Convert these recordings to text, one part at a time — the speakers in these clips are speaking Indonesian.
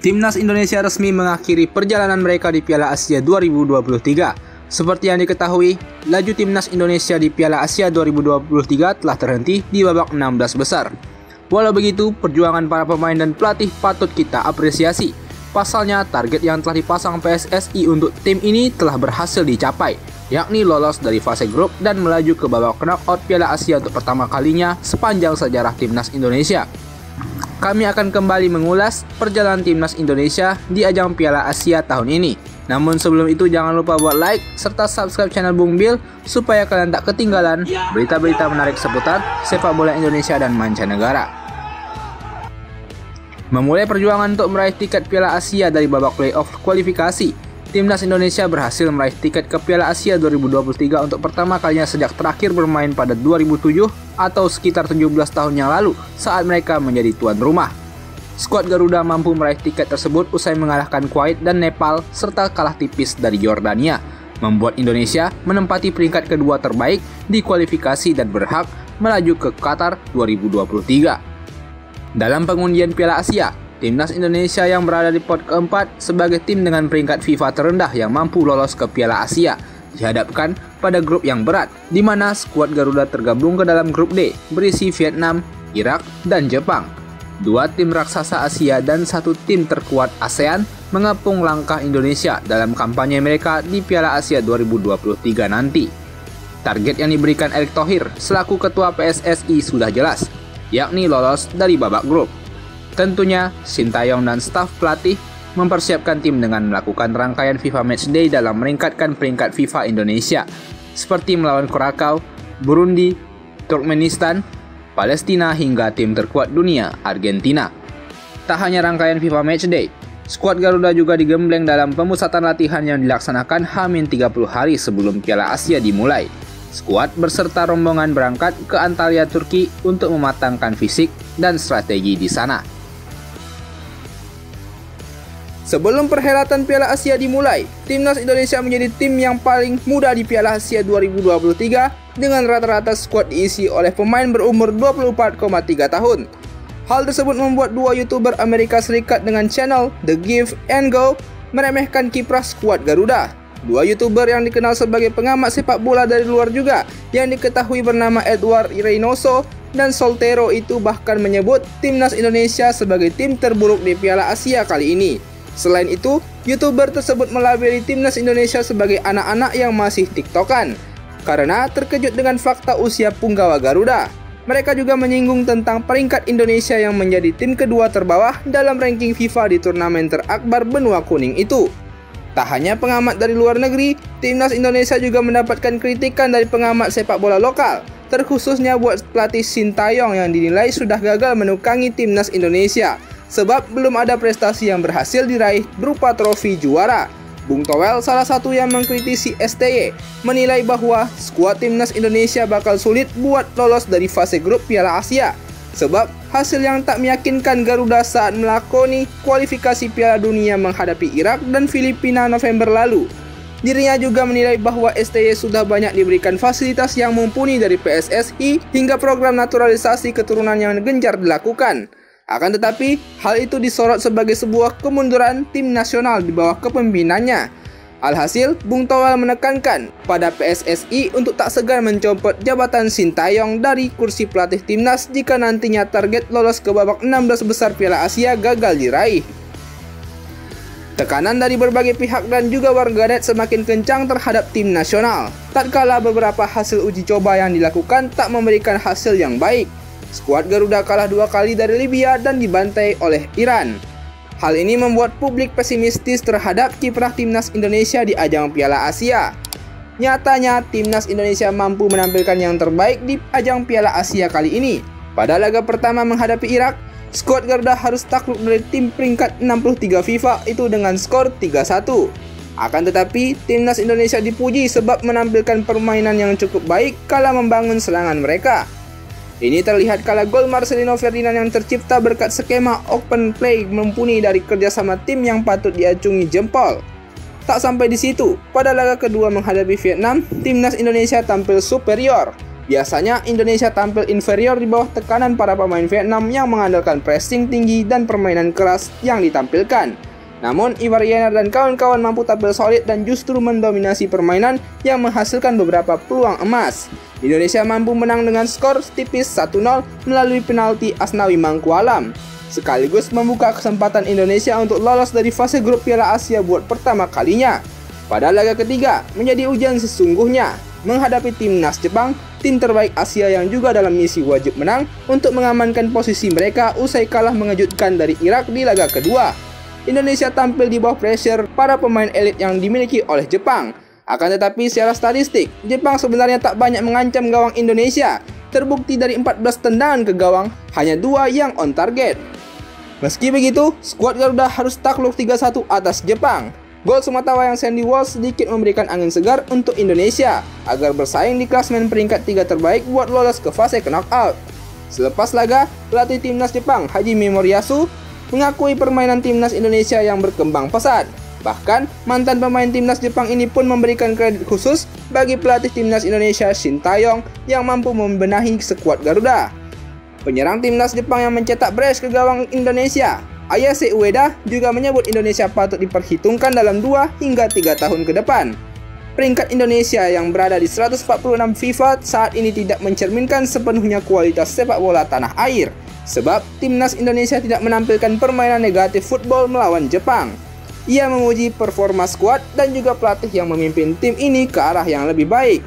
Timnas Indonesia resmi mengakhiri perjalanan mereka di Piala Asia 2023. Seperti yang diketahui, laju Timnas Indonesia di Piala Asia 2023 telah terhenti di babak 16 besar. Walau begitu, perjuangan para pemain dan pelatih patut kita apresiasi. Pasalnya, target yang telah dipasang PSSI untuk tim ini telah berhasil dicapai, yakni lolos dari fase grup dan melaju ke babak knockout Piala Asia untuk pertama kalinya sepanjang sejarah Timnas Indonesia. Kami akan kembali mengulas perjalanan Timnas Indonesia di ajang Piala Asia tahun ini. Namun sebelum itu jangan lupa buat like serta subscribe channel Bung Bil supaya kalian tak ketinggalan berita-berita menarik seputar sepak bola Indonesia dan mancanegara. Memulai perjuangan untuk meraih tiket Piala Asia dari babak playoff kualifikasi, Timnas Indonesia berhasil meraih tiket ke Piala Asia 2023 untuk pertama kalinya sejak terakhir bermain pada 2007 atau sekitar 17 tahun yang lalu saat mereka menjadi tuan rumah. Skuad Garuda mampu meraih tiket tersebut usai mengalahkan Kuwait dan Nepal serta kalah tipis dari Yordania, membuat Indonesia menempati peringkat kedua terbaik di kualifikasi dan berhak melaju ke Qatar 2023. Dalam pengundian Piala Asia, Timnas Indonesia yang berada di pot keempat sebagai tim dengan peringkat FIFA terendah yang mampu lolos ke Piala Asia dihadapkan pada grup yang berat, di mana skuad Garuda tergabung ke dalam grup D berisi Vietnam, Irak, dan Jepang. Dua tim raksasa Asia dan satu tim terkuat ASEAN mengepung langkah Indonesia dalam kampanye mereka di Piala Asia 2023 nanti. Target yang diberikan Erick Thohir selaku ketua PSSI sudah jelas, yakni lolos dari babak grup. Tentunya, Sintayong dan staf pelatih mempersiapkan tim dengan melakukan rangkaian FIFA Matchday dalam meningkatkan peringkat FIFA Indonesia, seperti melawan Korakau, Burundi, Turkmenistan, Palestina hingga tim terkuat dunia, Argentina. Tak hanya rangkaian FIFA Matchday, skuad Garuda juga digembleng dalam pemusatan latihan yang dilaksanakan H-30 hari sebelum Piala Asia dimulai. Skuad berserta rombongan berangkat ke Antalya, Turki untuk mematangkan fisik dan strategi di sana. Sebelum perhelatan Piala Asia dimulai, Timnas Indonesia menjadi tim yang paling muda di Piala Asia 2023 dengan rata-rata skuad diisi oleh pemain berumur 24,3 tahun. Hal tersebut membuat dua YouTuber Amerika Serikat dengan channel The Give and Go meremehkan kiprah skuad Garuda. Dua YouTuber yang dikenal sebagai pengamat sepak bola dari luar juga, yang diketahui bernama Edward Reynoso dan Soltero itu bahkan menyebut Timnas Indonesia sebagai tim terburuk di Piala Asia kali ini. Selain itu, YouTuber tersebut melabeli Timnas Indonesia sebagai anak-anak yang masih tiktokan karena terkejut dengan fakta usia punggawa Garuda. Mereka juga menyinggung tentang peringkat Indonesia yang menjadi tim kedua terbawah dalam ranking FIFA di turnamen terakbar benua kuning itu. Tak hanya pengamat dari luar negeri, Timnas Indonesia juga mendapatkan kritikan dari pengamat sepak bola lokal, terkhususnya buat pelatih Sintayong yang dinilai sudah gagal menukangi Timnas Indonesia sebab belum ada prestasi yang berhasil diraih berupa trofi juara. Bung Towel, salah satu yang mengkritisi STY, menilai bahwa skuad Timnas Indonesia bakal sulit buat lolos dari fase grup Piala Asia sebab hasil yang tak meyakinkan Garuda saat melakoni kualifikasi Piala Dunia menghadapi Irak dan Filipina November lalu. Dirinya juga menilai bahwa STY sudah banyak diberikan fasilitas yang mumpuni dari PSSI hingga program naturalisasi keturunan yang gencar dilakukan. Akan tetapi, hal itu disorot sebagai sebuah kemunduran tim nasional di bawah kepemimpinannya. Alhasil, Bung Towel menekankan pada PSSI untuk tak segan mencopot jabatan Sintayong dari kursi pelatih timnas jika nantinya target lolos ke babak 16 besar Piala Asia gagal diraih. Tekanan dari berbagai pihak dan juga warganet semakin kencang terhadap tim nasional, tatkala beberapa hasil uji coba yang dilakukan tak memberikan hasil yang baik. Skuad Garuda kalah 2 kali dari Libya dan dibantai oleh Iran. Hal ini membuat publik pesimistis terhadap kiprah Timnas Indonesia di ajang Piala Asia. Nyatanya, Timnas Indonesia mampu menampilkan yang terbaik di ajang Piala Asia kali ini. Pada laga pertama menghadapi Irak, skuad Garuda harus takluk dari tim peringkat 63 FIFA itu dengan skor 3-1. Akan tetapi, Timnas Indonesia dipuji sebab menampilkan permainan yang cukup baik kala membangun serangan mereka. Ini terlihat kala gol Marcelino Ferdinand yang tercipta berkat skema open play mumpuni dari kerjasama tim yang patut diacungi jempol. Tak sampai di situ, pada laga kedua menghadapi Vietnam, Timnas Indonesia tampil superior, Biasanya Indonesia tampil inferior di bawah tekanan para pemain Vietnam yang mengandalkan pressing tinggi dan permainan keras yang ditampilkan. Namun, Ivar Jenner dan kawan-kawan mampu tampil solid dan justru mendominasi permainan yang menghasilkan beberapa peluang emas. Indonesia mampu menang dengan skor tipis 1-0 melalui penalti Asnawi Mangkualam, sekaligus membuka kesempatan Indonesia untuk lolos dari fase grup Piala Asia buat pertama kalinya. Pada laga ketiga, menjadi ujian sesungguhnya menghadapi timnas Jepang, tim terbaik Asia yang juga dalam misi wajib menang untuk mengamankan posisi mereka usai kalah mengejutkan dari Irak di laga kedua. Indonesia tampil di bawah pressure para pemain elit yang dimiliki oleh Jepang. Akan tetapi secara statistik, Jepang sebenarnya tak banyak mengancam gawang Indonesia. Terbukti dari 14 tendangan ke gawang, hanya 2 yang on target. Meski begitu, skuad Garuda harus takluk 3-1 atas Jepang. Gol sematawayang Sandy Walsh sedikit memberikan angin segar untuk Indonesia agar bersaing di klasmen peringkat 3 terbaik buat lolos ke fase knockout. Selepas laga, pelatih timnas Jepang Haji Memoriyasu mengakui permainan timnas Indonesia yang berkembang pesat. Bahkan, mantan pemain timnas Jepang ini pun memberikan kredit khusus bagi pelatih timnas Indonesia Shin Tae-yong yang mampu membenahi skuad Garuda. Penyerang timnas Jepang yang mencetak brace ke gawang Indonesia, Ayase Ueda, juga menyebut Indonesia patut diperhitungkan dalam 2 hingga 3 tahun ke depan. Peringkat Indonesia yang berada di 146 FIFA saat ini tidak mencerminkan sepenuhnya kualitas sepak bola tanah air, sebab timnas Indonesia tidak menampilkan permainan negatif football melawan Jepang. Ia memuji performa skuad dan juga pelatih yang memimpin tim ini ke arah yang lebih baik.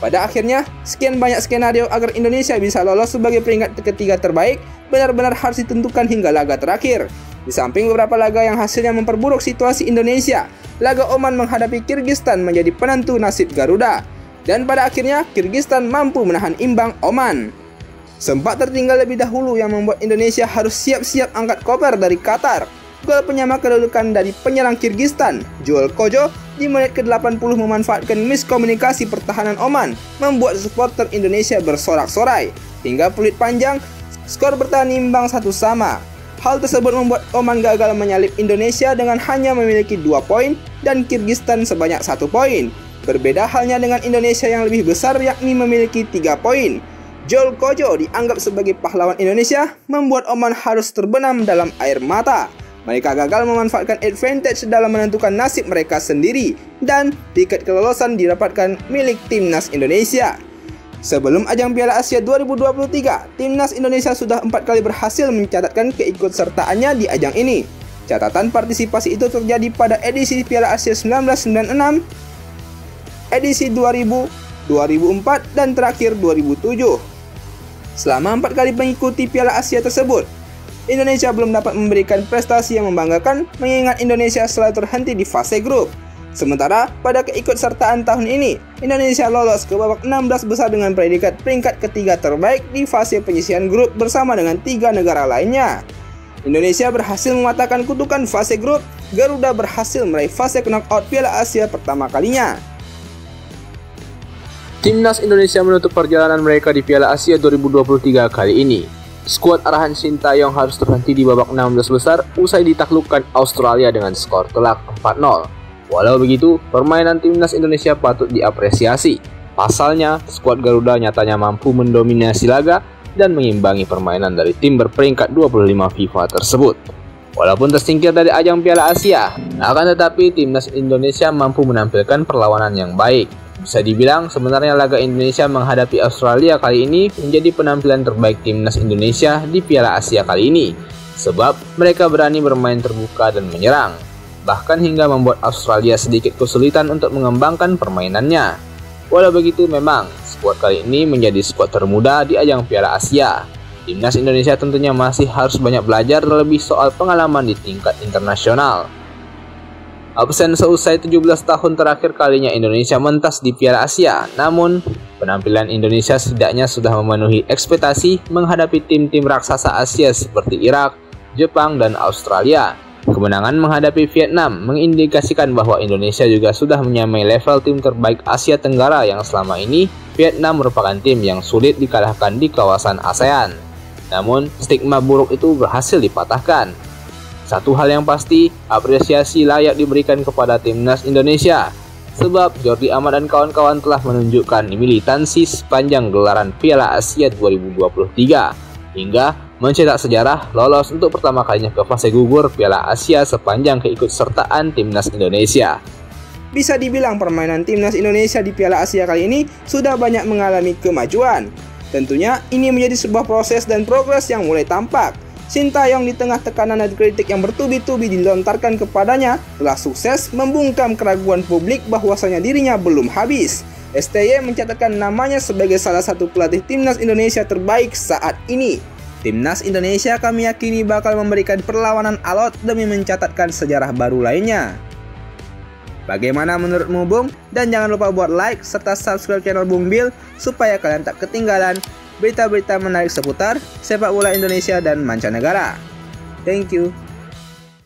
Pada akhirnya, sekian banyak skenario agar Indonesia bisa lolos sebagai peringkat ketiga terbaik benar-benar harus ditentukan hingga laga terakhir. Di samping beberapa laga yang hasilnya memperburuk situasi Indonesia, laga Oman menghadapi Kyrgyzstan menjadi penentu nasib Garuda. Dan pada akhirnya, Kyrgyzstan mampu menahan imbang Oman. Sempat tertinggal lebih dahulu yang membuat Indonesia harus siap-siap angkat koper dari Qatar. Gol penyama kedudukan dari penyerang Kyrgyzstan, Joel Kojo, di menit ke-80 memanfaatkan miskomunikasi pertahanan Oman, membuat supporter Indonesia bersorak-sorai. Hingga peluit panjang, skor bertahan imbang 1-1. Hal tersebut membuat Oman gagal menyalip Indonesia dengan hanya memiliki 2 poin dan Kyrgyzstan sebanyak 1 poin. Berbeda halnya dengan Indonesia yang lebih besar yakni memiliki 3 poin. Joel Kojo dianggap sebagai pahlawan Indonesia, membuat Oman harus terbenam dalam air mata. Mereka gagal memanfaatkan advantage dalam menentukan nasib mereka sendiri dan tiket kelolosan didapatkan milik timnas Indonesia. Sebelum ajang Piala Asia 2023, timnas Indonesia sudah 4 kali berhasil mencatatkan keikutsertaannya di ajang ini. Catatan partisipasi itu terjadi pada edisi Piala Asia 1996, edisi 2000, 2004, dan terakhir 2007. Selama 4 kali mengikuti Piala Asia tersebut, Indonesia belum dapat memberikan prestasi yang membanggakan mengingat Indonesia selalu terhenti di fase grup. Sementara pada keikutsertaan tahun ini, Indonesia lolos ke babak 16 besar dengan predikat peringkat ketiga terbaik di fase penyisihan grup bersama dengan 3 negara lainnya. Indonesia berhasil mematahkan kutukan fase grup, Garuda berhasil meraih fase knockout Piala Asia pertama kalinya. Timnas Indonesia menutup perjalanan mereka di Piala Asia 2023 kali ini. Skuad arahan Shin Tae-yong harus terhenti di babak 16 besar usai ditaklukkan Australia dengan skor telak 4-0. Walau begitu, permainan timnas Indonesia patut diapresiasi. Pasalnya, skuad Garuda nyatanya mampu mendominasi laga dan mengimbangi permainan dari tim berperingkat 25 FIFA tersebut. Walaupun tersingkir dari ajang Piala Asia, akan tetapi timnas Indonesia mampu menampilkan perlawanan yang baik. Bisa dibilang sebenarnya laga Indonesia menghadapi Australia kali ini menjadi penampilan terbaik timnas Indonesia di Piala Asia kali ini, sebab mereka berani bermain terbuka dan menyerang, bahkan hingga membuat Australia sedikit kesulitan untuk mengembangkan permainannya. Walau begitu, memang skuad kali ini menjadi skuad termuda di ajang Piala Asia. Timnas Indonesia tentunya masih harus banyak belajar terlebih soal pengalaman di tingkat internasional. Absen seusai 17 tahun terakhir kalinya Indonesia mentas di Piala Asia, namun penampilan Indonesia setidaknya sudah memenuhi ekspektasi menghadapi tim-tim raksasa Asia seperti Irak, Jepang, dan Australia. Kemenangan menghadapi Vietnam mengindikasikan bahwa Indonesia juga sudah menyamai level tim terbaik Asia Tenggara yang selama ini Vietnam merupakan tim yang sulit dikalahkan di kawasan ASEAN. Namun, stigma buruk itu berhasil dipatahkan. Satu hal yang pasti, apresiasi layak diberikan kepada timnas Indonesia. sebab Jordi Amat dan kawan-kawan telah menunjukkan militansi sepanjang gelaran Piala Asia 2023 hingga mencetak sejarah lolos untuk pertama kalinya ke fase gugur Piala Asia sepanjang keikutsertaan Timnas Indonesia. Bisa dibilang permainan Timnas Indonesia di Piala Asia kali ini sudah banyak mengalami kemajuan. Tentunya ini menjadi sebuah proses dan progres yang mulai tampak. Sintayong di tengah tekanan dan kritik yang bertubi-tubi dilontarkan kepadanya telah sukses membungkam keraguan publik bahwasanya dirinya belum habis. STY mencatatkan namanya sebagai salah satu pelatih Timnas Indonesia terbaik saat ini. Timnas Indonesia kami yakini bakal memberikan perlawanan alot demi mencatatkan sejarah baru lainnya. Bagaimana menurutmu Bung? Dan jangan lupa buat like serta subscribe channel Bung Bil supaya kalian tak ketinggalan berita-berita menarik seputar sepak bola Indonesia dan mancanegara. Thank you.